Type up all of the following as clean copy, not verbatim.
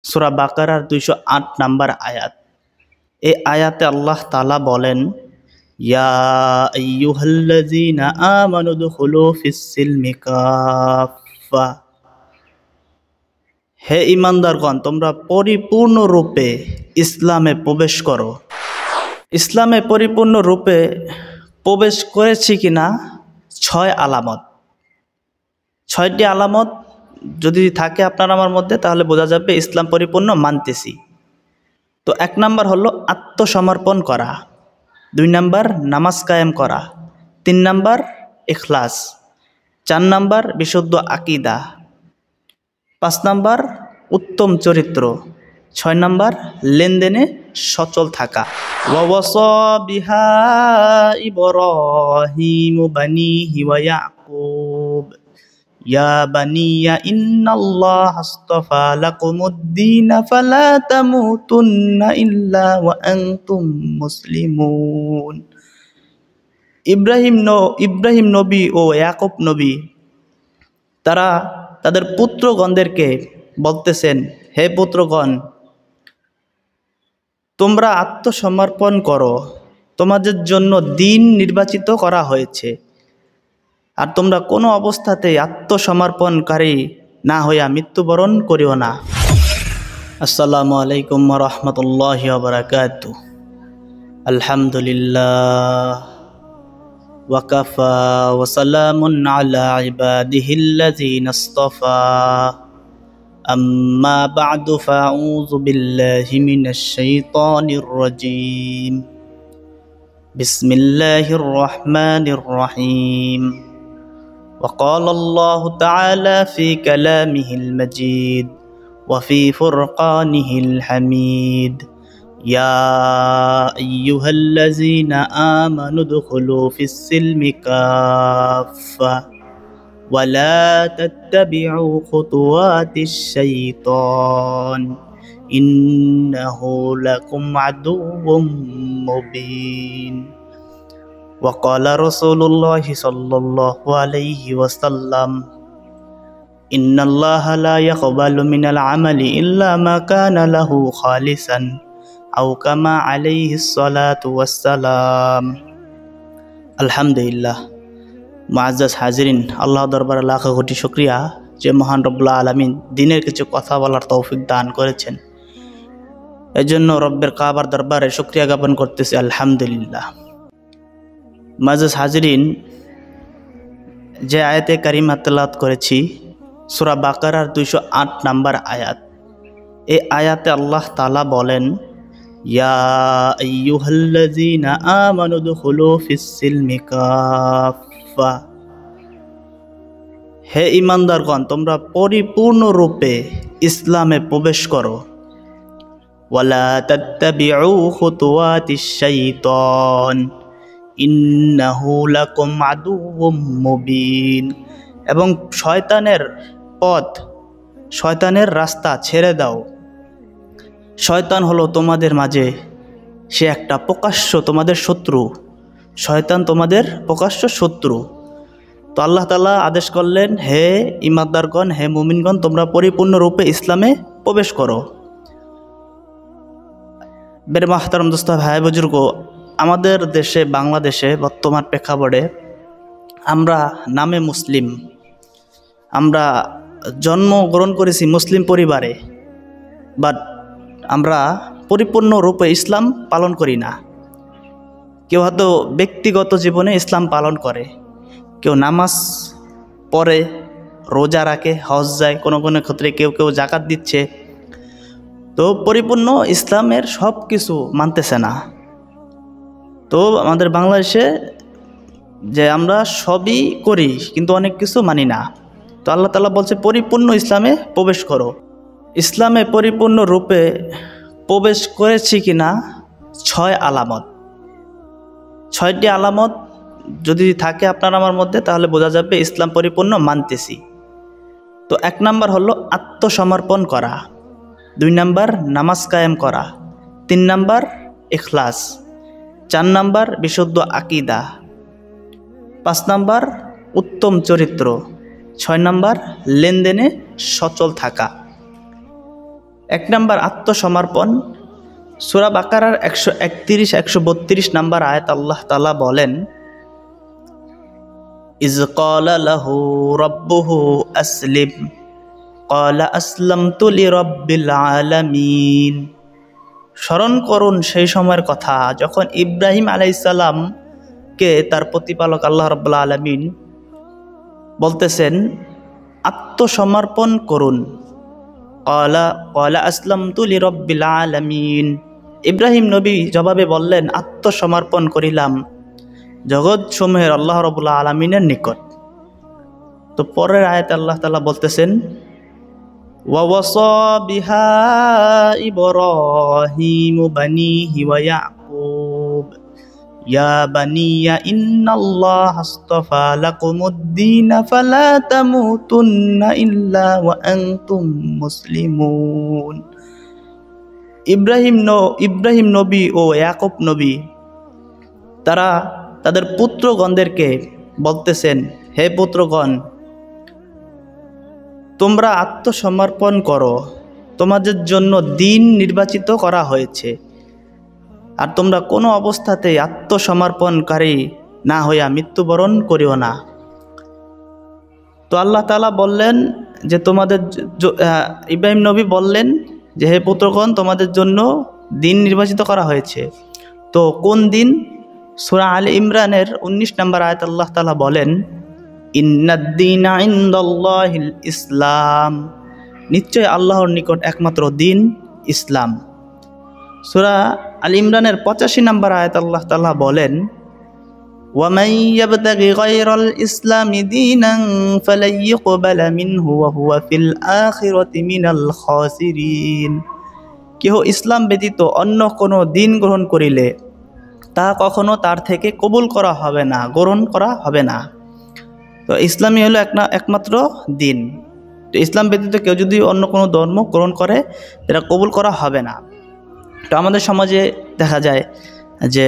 সূরা বাকারার 208 নাম্বার আয়াত। এই আয়াতে আল্লাহ তাআলা বলেন, ইয়া আইয়ুহাল্লাযীনা আমানু দুখুলু ফিস-সিলমি কাফা। হে ঈমানদারগণ, তোমরা পরিপূর্ণরূপে ইসলামে প্রবেশ করো। ইসলামে পরিপূর্ণরূপে প্রবেশ করেছি কিনা 6 আলামত। 6টি আলামত যদি থাকে আপনার আমার মধ্যে, তাহলে বোঝা যাবে ইসলাম পরিপূর্ণ মানতেছি। তো 1 নাম্বার হলো আত্মসমর্পণ করা, 2 নাম্বার নামাজ কায়েম করা, 3 নাম্বার ইখলাস, 4 নাম্বার বিশুদ্ধ আকীদা, 5 নাম্বার উত্তম চরিত্র, 6 নাম্বার লেনদেনে সচল থাকা। ওয়াওয়াসা বিহা ইব্রাহিমু বানিহি ওয়া ইয়াকুব ইয়া বানিয়া ইন্নাল্লাহা আস্তাফা লাকুমুদ-দীন ফালা তামুতুন্না ইল্লা ওয়া আনতুম মুসলিমুন। ইব্রাহিম নবী ও ইয়াকুব নবী তারা তাদের পুত্রগণদেরকে বলতেছেন, হে পুত্রগণ, তোমরা আত্মসমর্পণ করো, তোমাদের জন্য দিন নির্বাচিত করা হয়েছে, আর তোমরা কোনো অবস্থাতেই আত্মসমর্পণকারী না হইয়া মৃত্যুবরণ করিও না। আসসালামু আলাইকুম ওয়া রাহমাতুল্লাহি ওয়া বারাকাতুহু। আলহামদুলিল্লাহ ওয়া কাফা ওয়া সালামুন আলা ইবাদিহিল্লাযীনা ইসতাফা। আম্মা বা'দু ফাআউযু বিল্লাহি মিনাশ শাইতানির রাজীম। বিসমিল্লাহির রহমানির রহিম। وقال الله تعالى في كلامه المجيد وفي فرقانه الحميد يا أيها الذين آمنوا ادخلوا في السلم كافة ولا تتبعوا خطوات الشيطان إنه لكم عدو مبين. وقال رسول الله صلى الله عليه وسلم إن الله لا يقبل من العمل إلا ما كان له خالصا أو كما عليه الصلاة والسلام. আলহামদুলিল্লাহ। মুআজ্জাজ হাজিরিন, আল্লাহ দরবারে লাখ কোটি শুকরিয়া যে মহান রব্বুল আলামিন দিনের কিছু কথা বলার তৌফিক দান করেছেন। এজন্য রব্বের কাবার দরবারে শুকরিয়া জ্ঞাপন করতেছি আলহামদুলিল্লাহ। মুআজ্জাজ হাজিরিন, যে আয়াতে কারিমা তেলাওয়াত করেছি সূরা বাকারার 208 নাম্বার আয়াত। এই আয়াতে আল্লাহ তাআলা বলেন, ইয়া আইয়ুহাল্লাযীনা আমানু দুখুলু ফিস-সিলমি কাফা। হে ঈমানদারগণ, তোমরা পরিপূর্ণরূপে ইসলামে প্রবেশ করো। ওয়ালা তাত্তাবিউ খুতুওয়াতিশ শাইতান ইন্নাহু লাকুম আদুউম মুবিন। এবং শয়তানের পথ, শয়তানের রাস্তা ছেড়ে দাও। শয়তান হলো তোমাদের মাঝে সে একটা প্রকাশ্য তোমাদের শত্রু। শয়তান তোমাদের প্রকাশ্য শত্রু। তো আল্লাহ তাআলা আদেশ করলেন, হে ঈমানদারগণ, হে মুমিনগণ, তোমরা পরিপূর্ণরূপে ইসলামে প্রবেশ করো। বের মাহতারাম দোস্ত, ভাই বুজুর্গ, আমাদের দেশে বাংলাদেশে বর্তমান প্রেক্ষাপটে আমরা নামে মুসলিম, আমরা জন্মগ্রহণ করেছি মুসলিম পরিবারে, বাট আমরা পরিপূর্ণরূপে ইসলাম পালন করি না। কেউ হয়তো ব্যক্তিগত জীবনে ইসলাম পালন করে, কেউ নামাজ পড়ে, রোজা রাখে, হজ যায়, কোনো কোনো ক্ষেত্রে কেউ কেউ যাকাত দিচ্ছে। তো পরিপূর্ণ ইসলামের সব কিছু মানতেছে না। তো আমাদের বাংলাদেশে যে আমরা সবই করি কিন্তু অনেক কিছু মানি না। তো আল্লাহ তাআলা বলছে পরিপূর্ণ ইসলামে প্রবেশ করো। ইসলামে পরিপূর্ণরূপে প্রবেশ করেছি কিনা 6 আলামত। 6টি আলামত যদি থাকে আপনার আমার মধ্যে, তাহলে বোঝা যাবে ইসলাম পরিপূর্ণ মানতেছি। তো 1 নাম্বার হলো আত্মসমর্পণ করা, 2 নাম্বার নামাজ কায়েম করা, 3 নাম্বার ইখলাস, 4 নাম্বার বিশুদ্ধ আকীদা, 5 নাম্বার উত্তম চরিত্র, 6 নাম্বার লেনদেনে সচল থাকা। এক নাম্বার আত্মসমর্পণ। সূরা বাকারার 131 132 নাম্বার আয়াত আল্লাহ তাআলা বলেন, ইয ক্বালা লাহু রাব্বুহু আসলিম ক্বালা আসলামতু লিরাব্বিল আলামিন। স্মরণ করুন সেই সময়ের কথা যখন ইব্রাহিম আলাইহিস সালামকে তার প্রতিপালক আল্লাহ রাব্বুল আলামিন বলতেছেন আত্মসমর্পণ করুন। ক্বালা আসলামতু লিরাব্বিল আলামিন। ইব্রাহিম নবী জবাবে বললেন, আত্মসমর্পণ করিলাম জগৎ সমূহের আল্লাহ রাব্বুল আলামিনের নিকট। তো পরের আয়াতে আল্লাহ তাআলা বলতেছেন, ওয়া ওয়াসা বিহা ইব্রাহিমু বানিহি ওয়া ইয়াকুব ইয়া বানিয়া ইন্নাল্লাহা আস্তাফা লাকুমুদ-দীন ফালা তামুতুন্না ইল্লা ওয়া আনতুম মুসলিমুন। ইব্রাহিম নবী ও ইয়াকুব নবী তারা তাদের পুত্রগণদেরকে বলতেছেন, হে পুত্রগণ, তোমরা আত্মসমর্পণ করো, তোমাদের জন্য দিন নির্বাচিত করা হয়েছে, আর তোমরা কোনো অবস্থাতেই আত্মসমর্পণকারী না হইয়া মৃত্যুবরণ করিও না। তো আল্লাহ তাআলা বললেন যে ইব্রাহিম নবী বললেন যে হে পুত্রগণ, তোমাদের জন্য দিন নির্বাচিত করা হয়েছে। তো কোন দিন? সূরা আলে ইমরানের 19 নম্বর আয়াত আল্লাহ তাআলা বলেন, ইন্নাদ-দীনা ইনদাল্লাহিল ইসলাম, নিশ্চয় আল্লাহর নিকট একমাত্র দিন ইসলাম। সূরা আলে ইমরানের 85 নম্বর আয়াত আল্লাহ তাআলা বলেন, ওয়া মান ইয়াবতাগি গায়রাল ইসলামি দীনান ফালান ইউকবালা মিনহু ওয়া হুয়া ফিল আখিরাতি মিনাল খাসিরিন। কেহ ইসলাম ব্যতীত অন্য কোনো দিন গ্রহণ করিলে তা কখনো তার থেকে কবুল করা হবে না, গ্রহণ করা হবে না। তো ইসলামই হলো একমাত্র দিন। তো ইসলাম ব্যতীত কেউ যদি অন্য কোনো ধর্ম গ্রহণ করে এটা কবুল করা হবে না। তো আমাদের সমাজে দেখা যায় যে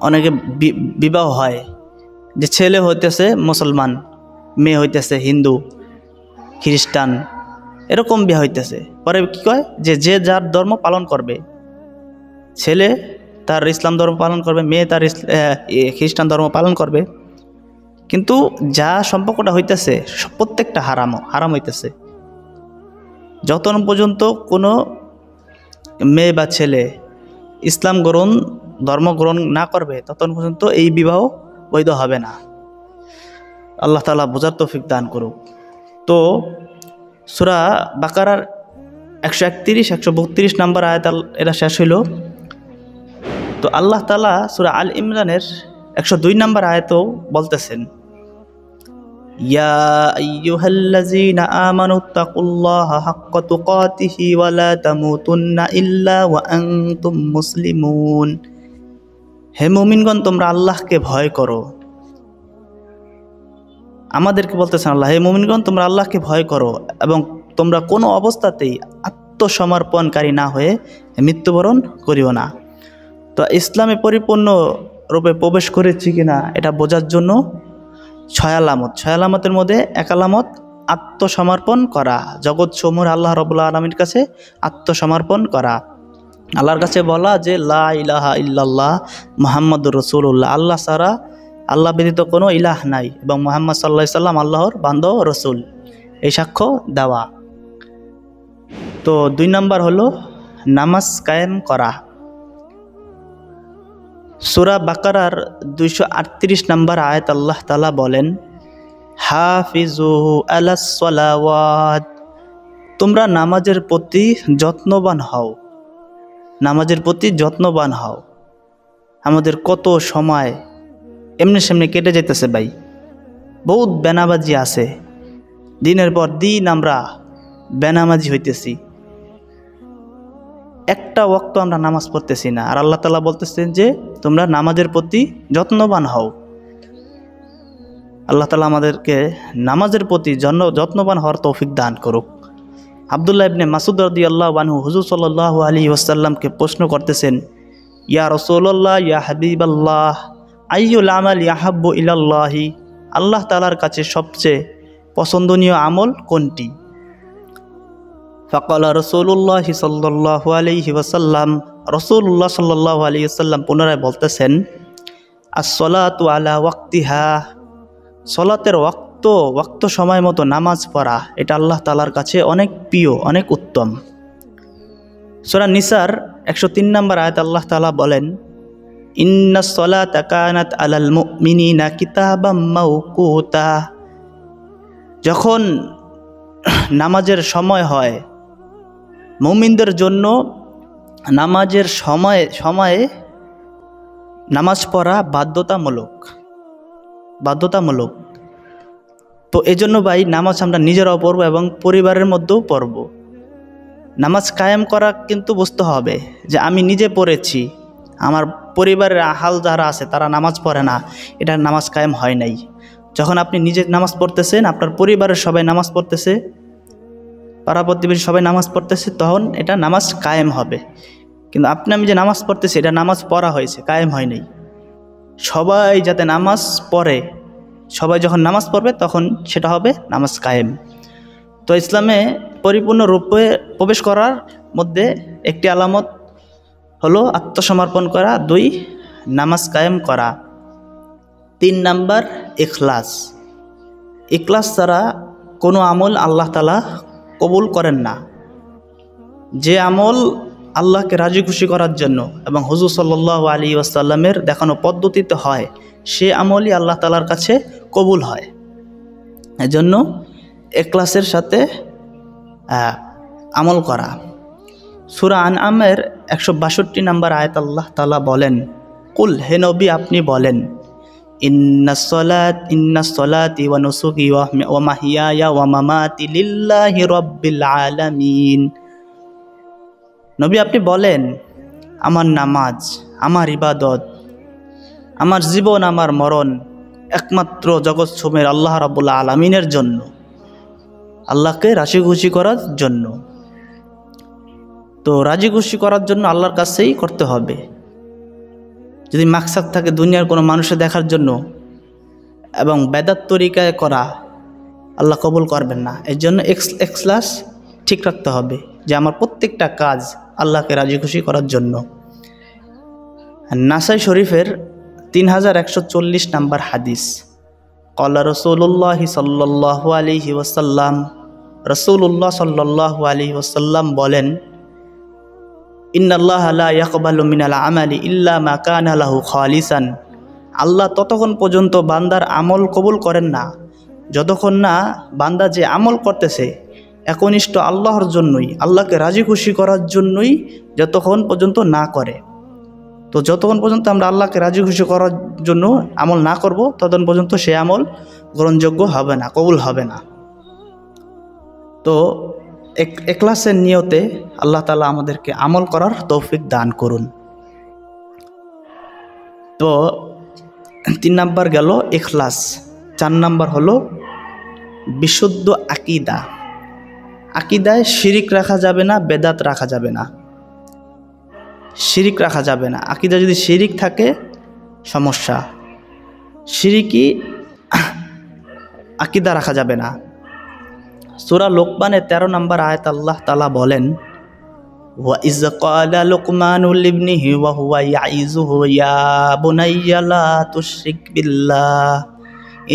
অনেকে বিবাহ হয়, যে ছেলে হইতেছে মুসলমান, মেয়ে হইতেছে হিন্দু খ্রিস্টান, এরকম বিয়ে হইতেছে। পরে কি কয় যে যে যার ধর্ম পালন করবে, ছেলে তার ইসলাম ধর্ম পালন করবে, মেয়ে তার খ্রিস্টান ধর্ম পালন করবে। কিন্তু যা সম্পর্কটা হইতেছে প্রত্যেকটা হারাম হইতেছে। যতক্ষণ পর্যন্ত কোনো মেয়ে বা ছেলে ইসলাম ধর্ম গ্রহণ না করবে ততক্ষণ পর্যন্ত এই বিবাহ বৈধ হবে না। আল্লাহ তাআলা বোঝার তৌফিক দান করুক। তো সূরা বাকারার 131 132 নম্বর আয়াত এটা শেষ হইল। তো আল্লাহ তাআলা সূরা আল ইমরানের 102 নম্বর আয়াতেও বলতেছেন, ইয়া আইয়ুহাল্লাযীনা আমানুত্তাকুল্লাহা হাক্কা তুকাতিহি ওয়া লা তামুতুন্না ইল্লা ওয়া আনতুম মুসলিমুন। হে মুমিনগণ, তোমরা আল্লাহকে ভয় করো। আমাদেরকে বলতেছেন আল্লাহ, হে মুমিনগণ, তোমরা আল্লাহকে ভয় করো এবং তোমরা কোনো অবস্থাতেই আত্মসমর্পণকারী না হয়ে মৃত্যুবরণ করিও না। তো ইসলামে পরিপূর্ণ রূপে প্রবেশ করেছি কিনা এটা বোঝার জন্য 6 আলামত। 6 আলামতের মধ্যে 1 আলামত আত্মসমর্পণ করা, জগৎ সমূহের আল্লাহ রাব্বুল আলামিনের কাছে আত্মসমর্পণ করা, আল্লাহর কাছে বলা যে লা ইলাহা ইল্লাল্লাহ মুহাম্মাদুর রাসূলুল্লাহ, আল্লাহ ছাড়া, আল্লাহ ব্যতীত কোনো ইলাহ নাই এবং মুহাম্মদ সাল্লাল্লাহু আলাইহি সাল্লাম আল্লাহর বান্দা ও রাসূল, এই সাক্ষ্য দেওয়া। তো 2 নম্বর হলো নামাজ কায়েম করা। সূরা বাকারার 238 নম্বর আয়াত আল্লাহ তাআলা বলেন, হাফিজু আলাস সালাওয়াত, তোমরা নামাজের প্রতি যত্নবান হও, নামাজের প্রতি যত্নবান হও। আমাদের কত সময় এমনি সেমনি কেটে যেতেছে ভাই, বহুত বেনামাজি আছে, দিনের পর দিন আমরা বেনামাজি হইতেছি, একটা ওয়াক্ত আমরা নামাজ পড়তেছি না। আর আল্লাহ তাআলা বলতেছেন যে তোমরা নামাজের প্রতি যত্নবান হও। আল্লাহ তাআলা আমাদেরকে নামাজের প্রতি যত্নবান হওয়ার তৌফিক দান করুক। আব্দুল্লাহ ইবনে মাসউদ রাদিয়াল্লাহু আনহু হুজুর সাল্লাল্লাহু আলাইহি ওয়াসাল্লামকে প্রশ্ন করতেছেন, ইয়া রাসূলুল্লাহ, ইয়া হাবিবাল্লাহ, আইয়ুল আমাল ইয়াহাব্বু ইলাল্লাহি, আল্লাহ তাআলার কাছে সবচেয়ে পছন্দনীয় আমল কোনটি? ফাকালা রাসূলুল্লাহ সাল্লাল্লাহু আলাইহি ওয়াসাল্লাম, রাসূলুল্লাহ সাল্লাল্লাহু আলাইহি ওয়াসাল্লাম পুনরায় বলতেছেন, আস-সালাতু আলা ওয়াক্তিহা, সালাতের ওয়াক্ত সময় মতো নামাজ পড়া এটা আল্লাহ তাআলার কাছে অনেক প্রিয়, অনেক উত্তম। সূরা নিসার 103 নম্বর আয়াত আল্লাহ তাআলা বলেন, ইন্নাস সালাতা কানাত আলাল মুমিনিনা কিতাবাম মাওকুতা। যখন নামাজের সময় হয়, মুমিনদের জন্য নামাজের সময়ে নামাজ পড়া বাধ্যতামূলক। তো এজন্য ভাই নামাজ আমরা নিজেরাও পড়ব এবং পরিবারের মধ্যেও পড়ব। নামাজ কায়েম করা কিন্তু বুঝতে হবে যে আমি নিজে পড়েছি, আমার পরিবারের হাল যারা আছে তারা নামাজ পড়ে না, এটা নামাজ কায়েম হয় নাই। যখন আপনি নিজে নামাজ পড়তেছেন, আপনার পরিবারের সবাই নামাজ পড়তেছে, পাড়া প্রতিবেশী সবাই নামাজ পড়তেছে, তখন এটা নামাজ কায়েম হবে। কিন্তু আমি যে নামাজ পড়তেছি এটা নামাজ পড়া হয়েছে, কায়েম হয় নাই। সবাই যাতে নামাজ পড়ে, সবাই যখন নামাজ পড়বে তখন সেটা হবে নামাজ কায়েম। তো ইসলামে পরিপূর্ণ রূপে প্রবেশ করার মধ্যে একটি আলামত হলো আত্মসমর্পণ করা, 2 নামাজ কায়েম করা, 3 নাম্বার ইখলাস ছাড়া কোনো আমল আল্লাহ তাআলা কবুল করেন না। যে আমল আল্লাহকে রাজি খুশি করার জন্য এবং হুজুর সাল্লাল্লাহু আলাইহি ওয়াসাল্লামের দেখানো পদ্ধতিতে হয়, সে আমলই আল্লাহ তাআলার কাছে কবুল হয়। এজন্য ইখলাসের সাথে আমল করা। সূরা আনআমের 162 নম্বর আয়াত আল্লাহ তাআলা বলেন, কুল, হে নবী আপনি বলেন, ইন্নাস সালাতি ওয়া নুসুকি ওয়া মাহিয়ায়া ওয়া মামাতি লিল্লাহি রাব্বিল আলামিন। নবী আপনি বলেন, আমার নামাজ, আমার ইবাদত, আমার জীবন, আমার মরণ একমাত্র জগৎসমূহের আল্লাহ রাব্বুল আলামিনের জন্য, আল্লাহকে রাজি খুশি করার জন্য। তো রাজি খুশি করার জন্য আল্লাহর কাছেই করতে হবে। যদি মাকসাদ থাকে দুনিয়ার কোনো মানুষের দেখার জন্য এবং বেদাত তরিকায় করা, আল্লাহ কবুল করবেন না। এর জন্য ইখলাস ঠিক রাখতে হবে যে আমার প্রত্যেকটা কাজ আল্লাহকে রাজি খুশি করার জন্য। নাসাই শরীফের 3140 নম্বর হাদিস, ক্বালা রাসূলুল্লাহ সাল্লাল্লাহু আলাইহি ওয়াসাল্লাম, রাসূলুল্লাহ সাল্লাল্লাহু আলাইহি ওয়াসাল্লাম বলেন, ইন্নাল্লাহা লা ইয়াকবালু মিনাল আমালি ইল্লা মা কানা লাহু খালিসান। আল্লাহ ততক্ষণ পর্যন্ত বান্দার আমল কবুল করেন না যতক্ষণ না বান্দা যে আমল করতেছে একনিষ্ঠ আল্লাহর জন্যই, আল্লাহকে রাজি খুশি করার জন্যই যতক্ষণ পর্যন্ত না করে। তো যতক্ষণ পর্যন্ত আমরা আল্লাহকে রাজি খুশি করার জন্য আমল না করব, ততক্ষণ পর্যন্ত সে আমল গ্রহণযোগ্য হবে না, কবুল হবে না। তো ইখলাসের নিয়তে আল্লাহ তাআলা আমাদেরকে আমল করার তৌফিক দান করুন। তো 3 নাম্বার গেল ইখলাস। 4 নাম্বার হলো বিশুদ্ধ আকীদা। আকীদায় শিরিক রাখা যাবে না, বেদাত রাখা যাবে না, শিরিক রাখা যাবে না। আকীদা যদি শিরিক থাকে সমস্যা, শিরিকি আকীদা রাখা যাবে না। সূরা লোকমানের 13 নম্বর আয়াত আল্লাহ তাআলা বলেন, ওয়া ইয ক্বালা লুকমানু লিবনিহি ওয়া হুয়া ইয়াইযুহু ইয়া বুনাইয়া লা তুশরিক বিল্লাহ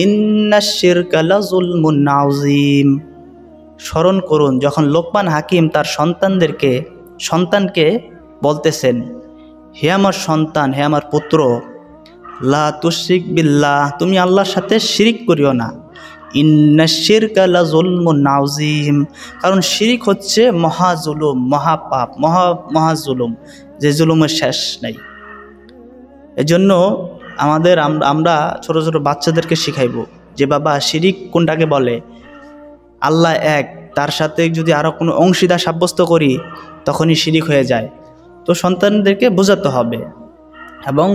ইন্নাশ শিরকা লাযুলমুন আযীম। স্মরণ করুন যখন লোকমান হাকিম তার সন্তানকে বলতেছেন, হে আমার সন্তান, হে আমার পুত্র, লা তুশরিক বিল্লাহ, তুমি আল্লাহর সাথে শিরিক করিও না, ইন্নাশ শিরকা লাযুলমুন আযীম, কারণ শিরিক হচ্ছে মহাজুলুম, মহাপাপ, মহাজুলুম, যে জুলুমের শেষ নাই। এজন্য আমরা ছোট ছোট বাচ্চাদেরকে শিখাইব যে বাবা শিরিক কোনটাকে বলে, আল্লাহ এক, তার সাথে যদি আরও কোনো অংশীদার সাব্যস্ত করি তখনই শিরিক হয়ে যায়। তো সন্তানদেরকে বোঝাতে হবে এবং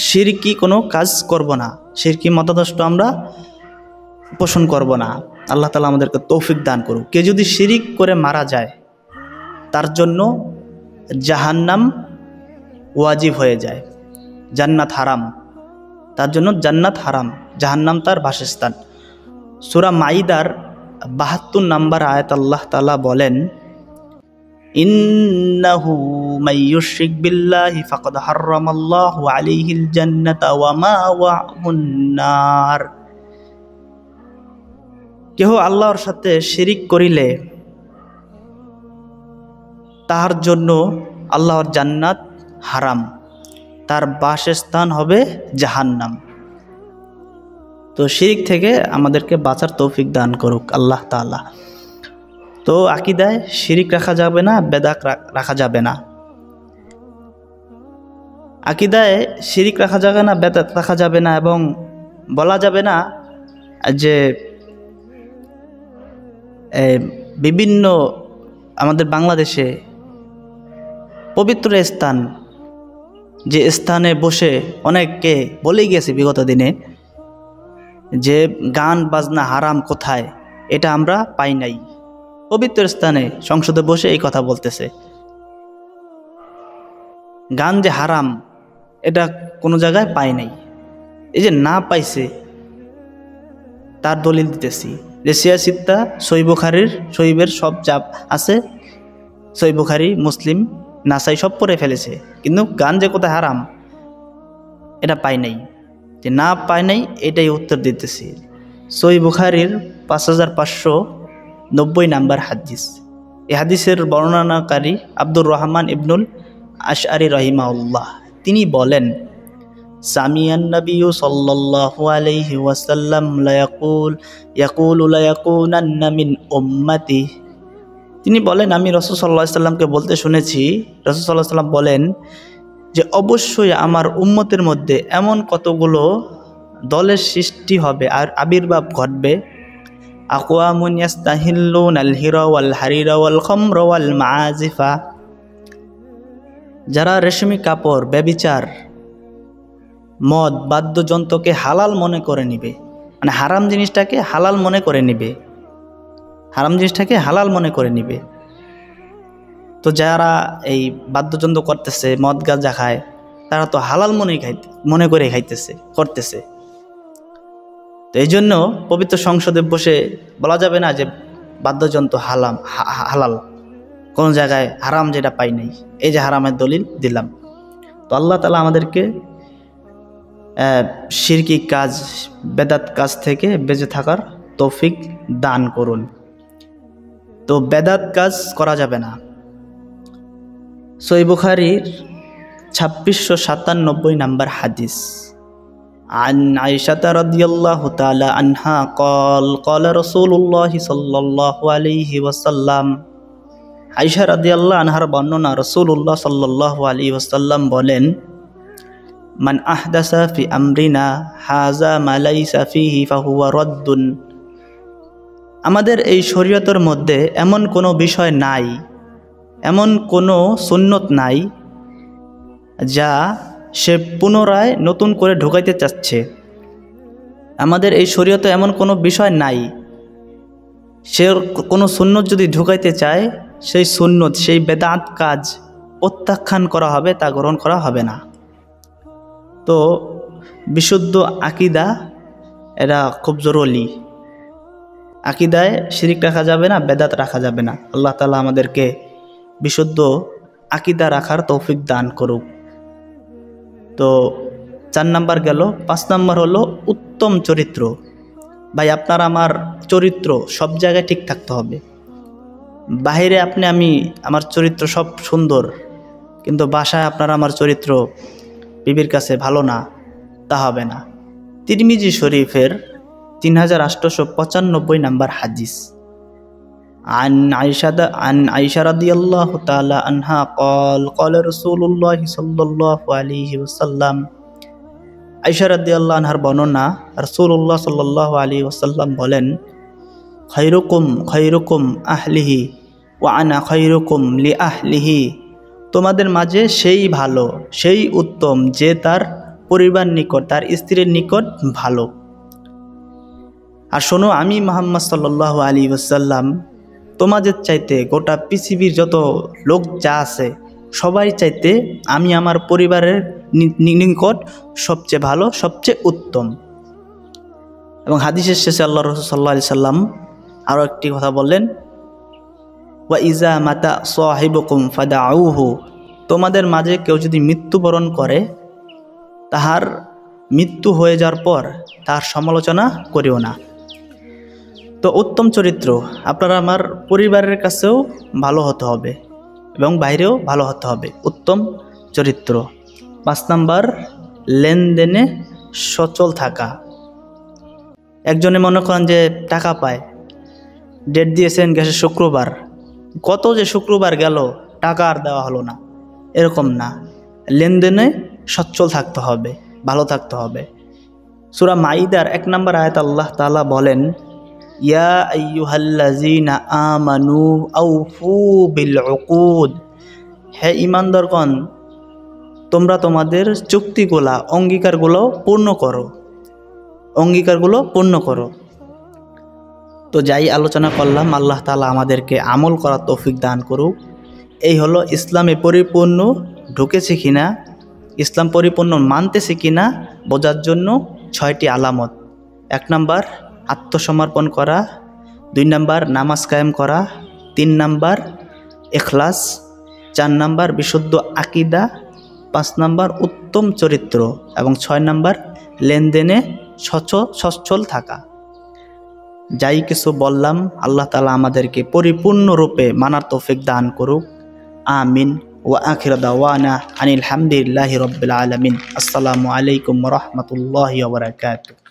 শিরকি কোনো কাজ করব না, শিরকি মতাদর্শ আমরা পোষণ করব না। আল্লাহ তাআলা আমাদেরকে তৌফিক দান করুক। কে যদি শিরিক করে মারা যায় তার জন্য জাহান্নাম ওয়াজিব হয়ে যায়, জান্নাত হারাম, তার জন্য জান্নাত হারাম, জাহান্নাম তার বাসস্থান। সূরা মাইদার 72 নম্বর আয়াত আল্লাহ তাআলা বলেন, ইন্নাহু মান ইউশরিক বিল্লাহি ফাকাদ হাররামাল্লাহু আলাইহিল জান্নাতা ওয়া মাওয়াহুন নার। কেহ আল্লাহর সাথে শিরিক করিলে তাহার জন্য আল্লাহর জান্নাত হারাম, তার বাসস্থান হবে জাহান্নাম। তো শিরিক থেকে আমাদেরকে বাঁচার তৌফিক দান করুক আল্লাহ তাআলা। তো আকীদায় শিরিক রাখা যাবে না, বেদাত রাখা যাবে না। আকীদায় শিরিক রাখা যাবে না, বেদাত রাখা যাবে না, এবং বলা যাবে না যে বিভিন্ন আমাদের বাংলাদেশে পবিত্র স্থান, যে স্থানে বসে অনেককে বলেই গেছে বিগত দিনে যে গান বাজনা হারাম কোথায়, এটা আমরা পাই নাই। পবিত্র স্থানে সংসদে বসে এই কথা বলতেছে, গান যে হারাম এটা কোনো জায়গায় পাই নাই। এই যে না পাইছে তার দলিল দিতেছি যে সিয়াসিত্তা সহিহ বুখারীর সহিবের সব চাপ আছে, সহিহ বুখারী মুসলিম নাসাই সব পড়ে ফেলেছে, কিন্তু গান যে কোথায় হারাম এটা পাই নাই। যে না পাই নাই এটাই উত্তর দিতেছি। সহিহ বুখারীর 5590 নাম্বার হাদিস। এই হাদিসের বর্ণনাকারী আব্দুর রহমান ইবনুল আশআরী রাহিমাহুল্লাহ, তিনি বলেন সামিয়ান নবিয়্যু সাল্লাল্লাহু আলাইহি ওয়াসাল্লাম ইয়াকুলু লা ইয়াকুনান্না মিন উম্মতি। তিনি বলেন আমি রাসূল সাল্লাল্লাহু আলাইহি সাল্লামকে বলতে শুনেছি, রাসূল সাল্লাল্লাহু আলাইহি সাল্লাম বলেন যে অবশ্যই আমার উম্মতের মধ্যে এমন কতগুলো দলের সৃষ্টি হবে আর আবির্ভাব ঘটবে, আকওয়ামুন ইয়াস্তাহিল্লুনাল হিরা ওয়াল হারিরা ওয়াল খামরা ওয়াল মাআজিফা, যারা রেশমি কাপড়, ব্যভিচার, মদ, বাদ্যযন্ত্রকে হালাল মনে করে নিবে, মানে হারাম জিনিসটাকে হালাল মনে করে নিবে, হারাম জিনিসটাকে হালাল মনে করে নিবে। তো যারা এই বাদ্যযন্ত্র করতেছে, মদ গাঁজা খায়, তারা তো হালাল মনে করে খাইতেছে, করতেছে। তো এই জন্য পবিত্র সংসদে বসে বলা যাবে না যে বাদ্যযন্ত্র হালাল, কোন জায়গায় হারাম যেটা পাই নাই, এই যে হারামের দলিল দিলাম। তো আল্লাহ তাআলা আমাদেরকে শিরকি কাজ, বেদাত কাজ থেকে বেঁচে থাকার তৌফিক দান করুন। তো বেদাত কাজ করা যাবে না। সহিহ বুখারীর 2697 নাম্বার হাদিস, আন আয়েশা রাদিয়াল্লাহু তাআলা আনহা ক্বালা রাসূলুল্লাহ সাল্লাল্লাহু আলাইহি ওয়াসাল্লাম, আয়েশা রাদিয়াল্লাহু আনহার বর্ণনা, রাসূলুল্লাহ সাল্লাল্লাহু আলাইহি ওয়াসাল্লাম বলেন মান আহদাসা ফি আমরিনা হাযা মা লাইসা ফিহি ফাহুয়া রাদ্দুন। আমাদের এই শরীয়তের মধ্যে এমন কোনো বিষয় নাই, এমন কোনো সুন্নত নাই যা সে পুনরায় নতুন করে ঢোকাইতে চাচ্ছে। আমাদের এই শরীয়তে এমন কোনো বিষয় নাই, সে কোনো সুন্নত যদি ঢোকাইতে চায়, সেই সুন্নত, সেই বেদাত কাজ প্রত্যাখ্যান করা হবে, তা গ্রহণ করা হবে না। তো বিশুদ্ধ আকীদা এটা খুব জরুরি। আকীদায় শিরিক রাখা যাবে না, বেদাত রাখা যাবে না। আল্লাহ তাআলা আমাদেরকে বিশুদ্ধ আকীদা রাখার তৌফিক দান করুক। তো 4 নাম্বার গেল। 5 নাম্বার হলো উত্তম চরিত্র। ভাই আপনার আমার চরিত্র সব জায়গায় ঠিক থাকতে হবে। বাহিরে আমার চরিত্র সব সুন্দর, কিন্তু বাসায় আপনার আমার চরিত্র বিবির কাছে ভালো না, তা হবে না। তিরমিজি শরীফের 3895 নাম্বার হাদিস, আন আয়েশা রাদিয়াল্লাহু তাআলা আনহা ক্বালা রাসূলুল্লাহ সাল্লাল্লাহু আলাইহি ওয়াসাল্লাম, আয়েশা রাদিয়াল্লাহু আনহার বর্ণনা, রাসূলুল্লাহ সাল্লাল্লাহু আলাইহি ওয়াসাল্লাম বলেন খায়রুকুম আহলিহি ওয়া আনা খায়রুকুম লি আহলিহি। তোমাদের মাঝে সেই ভালো, সেই উত্তম যে তার পরিবার নিকট, তার স্ত্রীর নিকট ভালো। আর শোনো, আমি মুহাম্মদ সাল্লাল্লাহু আলাইহি ওয়াসাল্লাম তোমাদের চাইতে, গোটা পৃথিবীর যত লোক যা আছে সবাই চাইতে আমি আমার পরিবারের নিকট সবচেয়ে ভালো, সবচেয়ে উত্তম। এবং হাদিসের শেষে আল্লাহ রাসূল সাল্লাল্লাহু আলাইহি সাল্লাম আরও একটি কথা বললেন ওয়া ইজা মাতা সাহিবুকুম ফাদাউহু, তোমাদের মাঝে কেউ যদি মৃত্যুবরণ করে তাহার মৃত্যু হয়ে যাওয়ার পর তার সমালোচনা করিও না। তো উত্তম চরিত্র আপনারা আমার পরিবারের কাছেও ভালো হতে হবে এবং বাইরেও ভালো হতে হবে, উত্তম চরিত্র। 5 নাম্বার, লেনদেনে সচল থাকা। একজনে মনে করেন যে টাকা পায়, ডেট দিয়েছেন গেছে শুক্রবার, কত যে শুক্রবার গেল টাকা আর দেওয়া হলো না, এরকম না। লেনদেনে সচ্ছল থাকতে হবে, ভালো থাকতে হবে। সূরা মাইদার 1 নম্বর আয়াত আল্লাহ তাআলা বলেন, ইয়া আইয়ুহাল্লাযীনা আমানু আউফু বিল উকুদ, হে ঈমানদারগণ তোমরা তোমাদের চুক্তিগুলা অঙ্গীকারগুলো পূর্ণ করো, অঙ্গীকারগুলো পূর্ণ করো। তো যাই আলোচনা করলাম, আল্লাহ তাআলা আমাদেরকে আমল করার তৌফিক দান করুক। এই হলো ইসলামে পরিপূর্ণ ঢুকেছে কিনা, ইসলাম পরিপূর্ণ মানতেছে কিনা বোঝার জন্য 6টি আলামত। 1 নাম্বার আত্মসমর্পণ করা, 2 নাম্বার নামাজ কায়েম করা, 3 নাম্বার ইখলাস, 4 নাম্বার বিশুদ্ধ আকীদা, 5 নাম্বার উত্তম চরিত্র এবং 6 নাম্বার লেনদেনে সচ্ছল থাকা। যাই কিছু বললাম আল্লাহ তাআলা আমাদেরকে পরিপূর্ণরূপে মানার তৌফিক দান করুক। আমিন। ওয়া আখিরু দাওয়ানা আনিল হামদুলিল্লাহি রাব্বিল আলামিন। আসসালামু আলাইকুম ওয়া রাহমাতুল্লাহি ওয়া বারাকাতুহু।